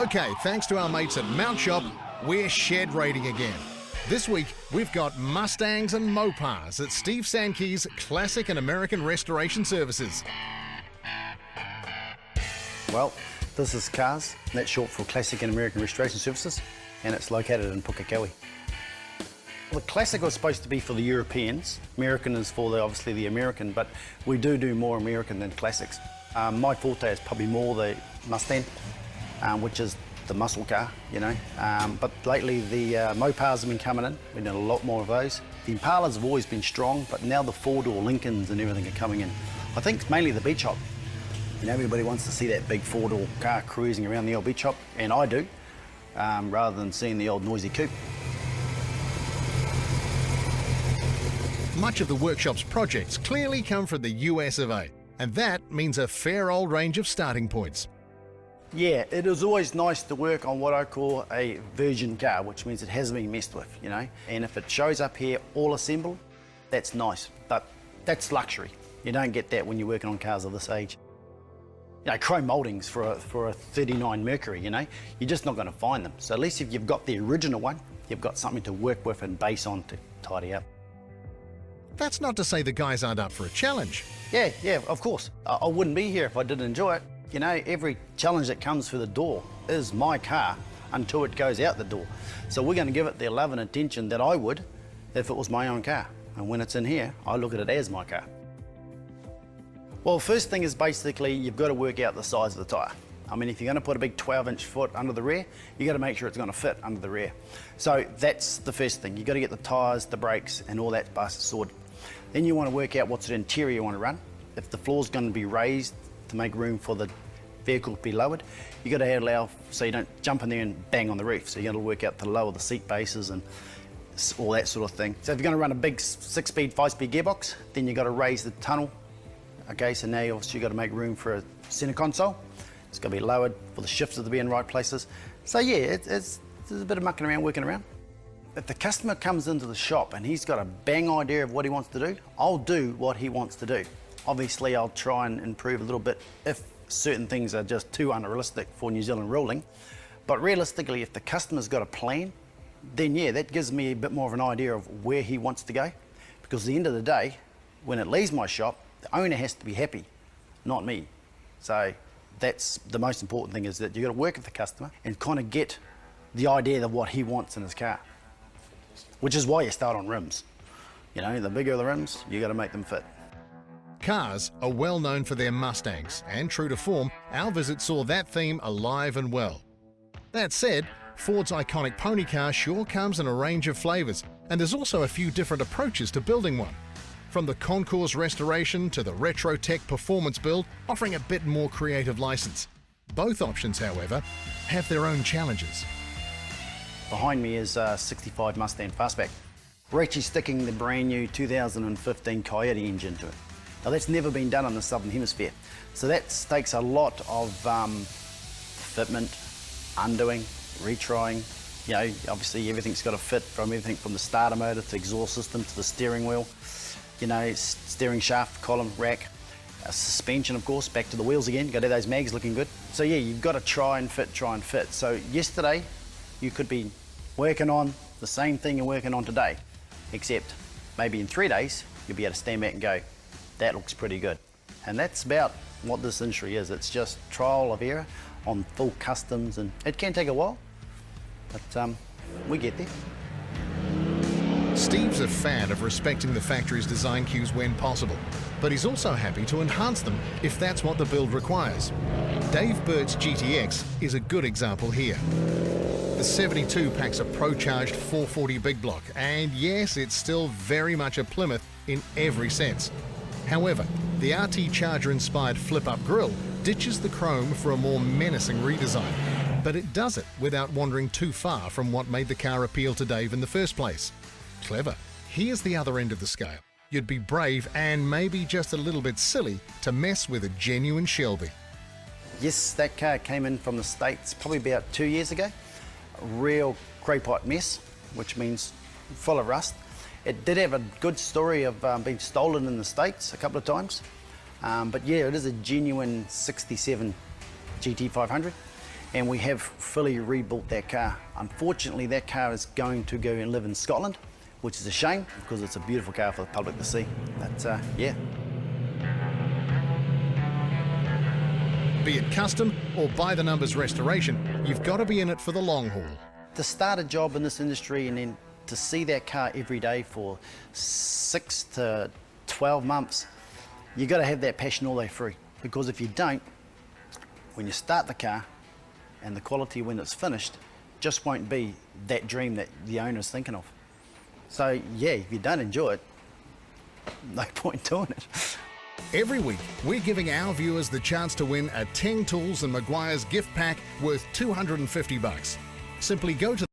Okay, thanks to our mates at Mount Shop, we're shed raiding again. This week, we've got Mustangs and Mopars at Steve Sankey's Classic and American Restoration Services. Well, this is CARS, that's short for Classic and American Restoration Services, and it's located in Pukekohe. The Classic was supposed to be for the Europeans. American is for obviously the American, but we do more American than Classics. My forte is probably more the Mustang, which is the muscle car, you know. But lately the Mopars have been coming in. We've done a lot more of those. The Impalas have always been strong, but now the four-door Lincolns and everything are coming in. I think it's mainly the beach hop. You know, everybody wants to see that big four-door car cruising around the old beach hop, and I do, rather than seeing the old noisy coupe. Much of the workshop's projects clearly come from the US of A, and that means a fair old range of starting points. Yeah, it is always nice to work on what I call a virgin car, which means it hasn't been messed with, you know. And if it shows up here all assembled, that's nice, but that's luxury. You don't get that when you're working on cars of this age. You know, chrome mouldings for a 39 Mercury, you know, you're just not going to find them. So at least if you've got the original one, you've got something to work with and base on to tidy up. That's not to say the guys aren't up for a challenge. Yeah, of course. I wouldn't be here if I didn't enjoy it. You know, every challenge that comes through the door is my car until it goes out the door. So we're going to give it the love and attention that I would if it was my own car. And when it's in here, I look at it as my car. Well, first thing is basically you've got to work out the size of the tyre. I mean, if you're going to put a big 12-inch foot under the rear, you've got to make sure it's going to fit under the rear. So that's the first thing. You've got to get the tyres, the brakes, and all that bastard sorted. Then you want to work out what's the interior you want to run. If the floor's going to be raised to make room for the vehicle to be lowered, you've got to allow so you don't jump in there and bang on the roof. So you've got to work out to lower the seat bases and all that sort of thing. So if you're going to run a big 6-speed, 5-speed gearbox, then you've got to raise the tunnel. Okay, so now you've got to make room for a centre console. It's got to be lowered for the shifter to be in right places. So yeah, there's a bit of mucking around, working around. If the customer comes into the shop and he's got a bang idea of what he wants to do, I'll do what he wants to do. Obviously, I'll try and improve a little bit if certain things are just too unrealistic for New Zealand ruling. But realistically, if the customer's got a plan, then yeah, that gives me a bit more of an idea of where he wants to go. Because at the end of the day, when it leaves my shop, the owner has to be happy, not me. So that's the most important thing, is that you've got to work with the customer and kind of get the idea of what he wants in his car. Which is why you start on rims. You know, the bigger the rims, you got to make them fit. CARS are well known for their Mustangs, and true to form, our visit saw that theme alive and well. That said, Ford's iconic pony car sure comes in a range of flavours, and there's also a few different approaches to building one. From the concourse restoration to the retro tech performance build, offering a bit more creative licence. Both options, however, have their own challenges. Behind me is a 65 Mustang Fastback. We're actually sticking the brand new 2015 Coyote engine to it. Now that's never been done in the Southern Hemisphere. So that takes a lot of fitment, undoing, retrying. You know, obviously everything's got to fit, from everything from the starter motor to exhaust system to the steering wheel. You know, steering shaft, column, rack, suspension of course, back to the wheels again. Got to have those mags looking good. So yeah, you've got to try and fit. So yesterday, you could be working on the same thing you're working on today, except maybe in 3 days, you'll be able to stand back and go, that looks pretty good. And that's about what this industry is. It's just trial of error on full customs, and it can take a while, but we get there. Steve's a fan of respecting the factory's design cues when possible, but he's also happy to enhance them if that's what the build requires. Dave Burt's GTX is a good example here. The 72 packs a pro-charged 440 big block, and yes, it's still very much a Plymouth in every sense. However, the RT Charger-inspired flip-up grille ditches the chrome for a more menacing redesign, but it does it without wandering too far from what made the car appeal to Dave in the first place. Clever. Here's the other end of the scale. You'd be brave and maybe just a little bit silly to mess with a genuine Shelby. Yes, that car came in from the States probably about 2 years ago. A real grey pot mess, which means full of rust. It did have a good story of being stolen in the States a couple of times. But yeah, it is a genuine 67 GT500. and we have fully rebuilt that car. Unfortunately, that car is going to go and live in Scotland, which is a shame because it's a beautiful car for the public to see. But yeah. Be it custom or by the numbers restoration, you've got to be in it for the long haul. To start a job in this industry and then to see that car every day for 6 to 12 months, you've got to have that passion all the way through. Because if you don't, when you start the car and the quality when it's finished just won't be that dream that the owner's thinking of. So yeah, if you don't enjoy it, no point doing it. Every week, we're giving our viewers the chance to win a 10 Tools and Maguire's gift pack worth $250. Simply go to